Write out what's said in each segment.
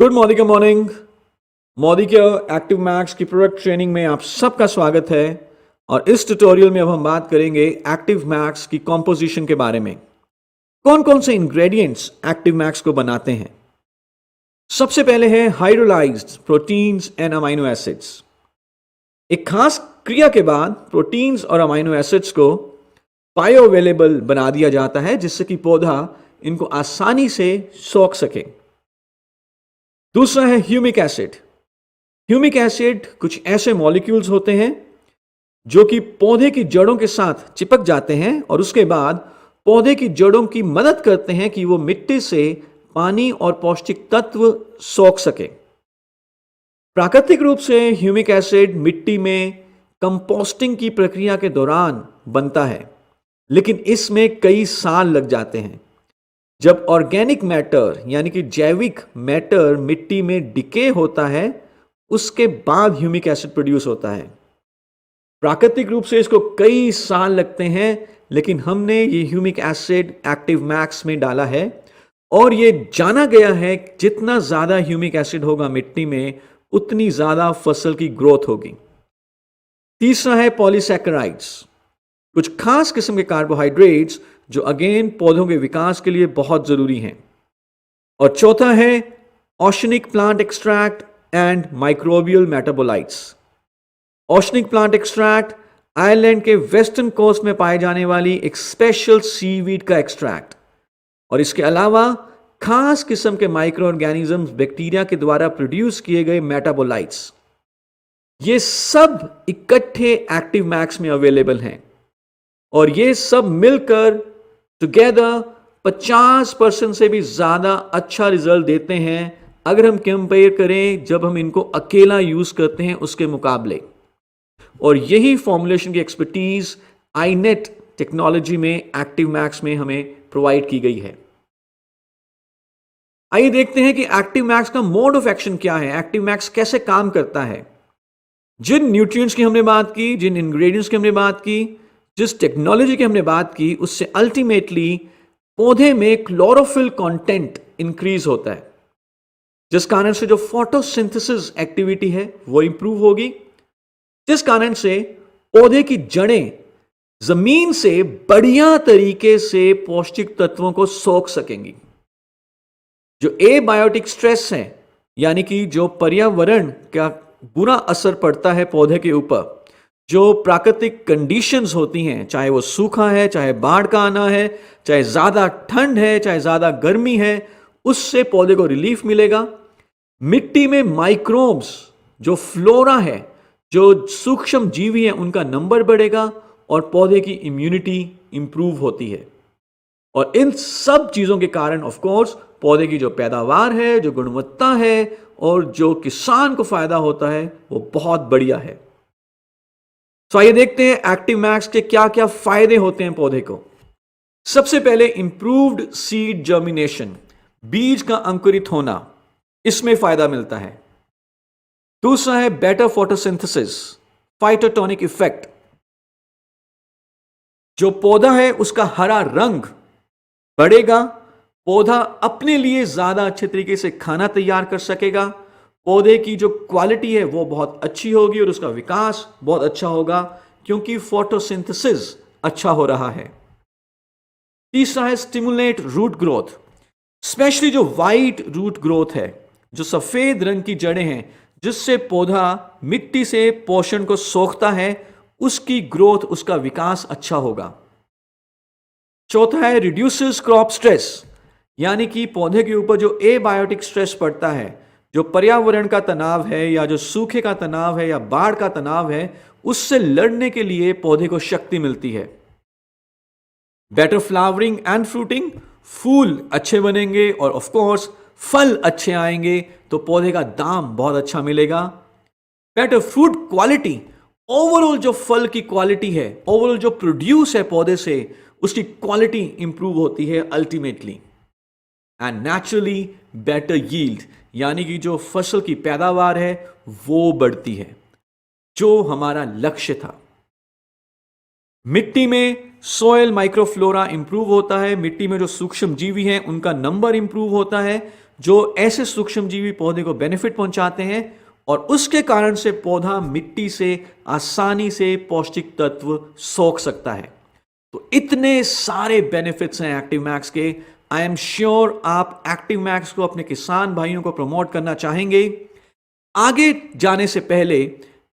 Good morning morning. Modicare active max की product training में आप सबका स्वागत है। और इस ट्यूटोरियल में अब हम बात करेंगे एक्टिव मैक्स की कॉम्पोजिशन के बारे में। कौन कौन से इंग्रेडिएंट्स एक्टिव मैक्स को बनाते हैं। सबसे पहले है hydrolysed proteins and amino acids. एक खास क्रिया के बाद प्रोटीन्स और अमाइनो एसिड्स को बायोअवेलेबल बना दिया जाता है जिससे कि पौधा इनको आसानी से सोख सके। दूसरा है ह्यूमिक एसिड। ह्यूमिक एसिड कुछ ऐसे मॉलिक्यूल्स होते हैं जो कि पौधे की जड़ों के साथ चिपक जाते हैं और उसके बाद पौधे की जड़ों की मदद करते हैं कि वो मिट्टी से पानी और पौष्टिक तत्व सोख सके। प्राकृतिक रूप से ह्यूमिक एसिड मिट्टी में कंपोस्टिंग की प्रक्रिया के दौरान बनता है, लेकिन इसमें कई साल लग जाते हैं। जब ऑर्गेनिक मैटर यानी कि जैविक मैटर मिट्टी में डिके होता है उसके बाद ह्यूमिक एसिड प्रोड्यूस होता है। प्राकृतिक रूप से इसको कई साल लगते हैं, लेकिन हमने ये ह्यूमिक एसिड एक्टिव मैक्स में डाला है और ये जाना गया है जितना ज्यादा ह्यूमिक एसिड होगा मिट्टी में उतनी ज्यादा फसल की ग्रोथ होगी। तीसरा है पॉलीसैकेराइड्स, कुछ खास किस्म के कार्बोहाइड्रेट्स जो अगेन पौधों के विकास के लिए बहुत जरूरी हैं। और चौथा है organic plant extract and microbial metabolites. Organic plant extract Ireland के वेस्टर्न कोस्ट में पाए जाने वाली एक स्पेशल सीवीड का एक्सट्रैक्ट, और इसके अलावा खास किस्म के माइक्रो ऑर्गेनिजम्स बैक्टीरिया के द्वारा प्रोड्यूस किए गए मेटाबोलाइट्स, ये सब इकट्ठे एक्टिव मैक्स में अवेलेबल हैं और ये सब मिलकर टुगेदर 50% से भी ज्यादा अच्छा रिजल्ट देते हैं अगर हम कंपेयर करें जब हम इनको अकेला यूज करते हैं उसके मुकाबले। और यही फॉर्मुलेशन की एक्सपर्टीज आईनेट टेक्नोलॉजी में एक्टिव मैक्स में हमें प्रोवाइड की गई है। आइए देखते हैं कि एक्टिव मैक्स का मोड ऑफ एक्शन क्या है, एक्टिव मैक्स कैसे काम करता है। जिन न्यूट्रिएंट्स की हमने बात की, जिन इंग्रेडिएंट्स की हमने बात की, जिस टेक्नोलॉजी की हमने बात की, उससे अल्टीमेटली पौधे में क्लोरोफिल कंटेंट इंक्रीज होता है, जिस कारण से जो फोटोसिंथेसिस एक्टिविटी है वो इंप्रूव होगी, जिस कारण से पौधे की जड़ें जमीन से बढ़िया तरीके से पौष्टिक तत्वों को सोख सकेंगी। जो एबायोटिक स्ट्रेस है यानी कि जो पर्यावरण का बुरा असर पड़ता है पौधे के ऊपर, जो प्राकृतिक कंडीशंस होती हैं, चाहे वो सूखा है, चाहे बाढ़ का आना है, चाहे ज्यादा ठंड है, चाहे ज्यादा गर्मी है, उससे पौधे को रिलीफ मिलेगा। मिट्टी में माइक्रोब्स जो फ्लोरा है, जो सूक्ष्म जीवी हैं, उनका नंबर बढ़ेगा और पौधे की इम्यूनिटी इंप्रूव होती है। और इन सब चीजों के कारण ऑफ कोर्स पौधे की जो पैदावार है, जो गुणवत्ता है और जो किसान को फायदा होता है वो बहुत बढ़िया है। तो आइए देखते हैं एक्टिव मैक्स के क्या क्या फायदे होते हैं पौधे को। सबसे पहले इंप्रूव्ड सीड जर्मिनेशन, बीज का अंकुरित होना, इसमें फायदा मिलता है। दूसरा है बेटर फोटोसिंथेसिस, फाइटोटोनिक इफेक्ट, जो पौधा है उसका हरा रंग बढ़ेगा, पौधा अपने लिए ज्यादा अच्छे तरीके से खाना तैयार कर सकेगा, पौधे की जो क्वालिटी है वो बहुत अच्छी होगी और उसका विकास बहुत अच्छा होगा क्योंकि फोटोसिंथेसिस अच्छा हो रहा है। तीसरा है स्टिमुलेट रूट ग्रोथ, स्पेशली जो वाइट रूट ग्रोथ है, जो सफेद रंग की जड़ें हैं जिससे पौधा मिट्टी से पोषण को सोखता है, उसकी ग्रोथ, उसका विकास अच्छा होगा। चौथा है रिड्यूसेस क्रॉप स्ट्रेस, यानी कि पौधे के ऊपर जो एबायोटिक स्ट्रेस पड़ता है, जो पर्यावरण का तनाव है या जो सूखे का तनाव है या बाढ़ का तनाव है, उससे लड़ने के लिए पौधे को शक्ति मिलती है। बेटर फ्लावरिंग एंड फ्रूटिंग, फूल अच्छे बनेंगे और ऑफ कोर्स फल अच्छे आएंगे तो पौधे का दाम बहुत अच्छा मिलेगा। बेटर फ्रूट क्वालिटी, ओवरऑल जो फल की क्वालिटी है, ओवरऑल जो प्रोड्यूस है पौधे से, उसकी क्वालिटी इंप्रूव होती है ultimately. And naturally better yield, यानी कि जो फसल की पैदावार है वो बढ़ती है, जो हमारा लक्ष्य था। मिट्टी में सॉयल माइक्रोफ्लोरा इंप्रूव होता है, मिट्टी में जो सूक्ष्म जीवी हैं उनका नंबर इंप्रूव होता है, जो ऐसे सूक्ष्मजीवी पौधे को बेनिफिट पहुंचाते हैं और उसके कारण से पौधा मिट्टी से आसानी से पौष्टिक तत्व सोख सकता है। तो इतने सारे बेनिफिट्स हैं एक्टिव मैक्स के। आई एम श्योर आप एक्टिव मैक्स को अपने किसान भाइयों को प्रमोट करना चाहेंगे। आगे जाने से पहले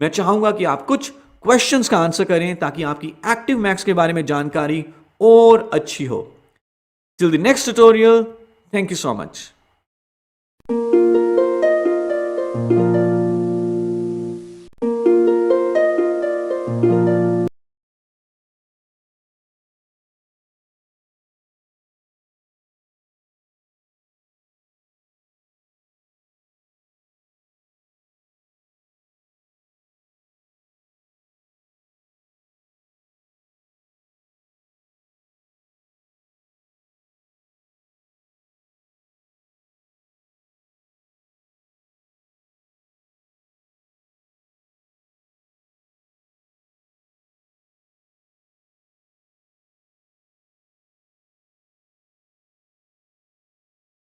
मैं चाहूंगा कि आप कुछ क्वेश्चंस का आंसर करें ताकि आपकी एक्टिव मैक्स के बारे में जानकारी और अच्छी हो। Till the next tutorial, thank you so much.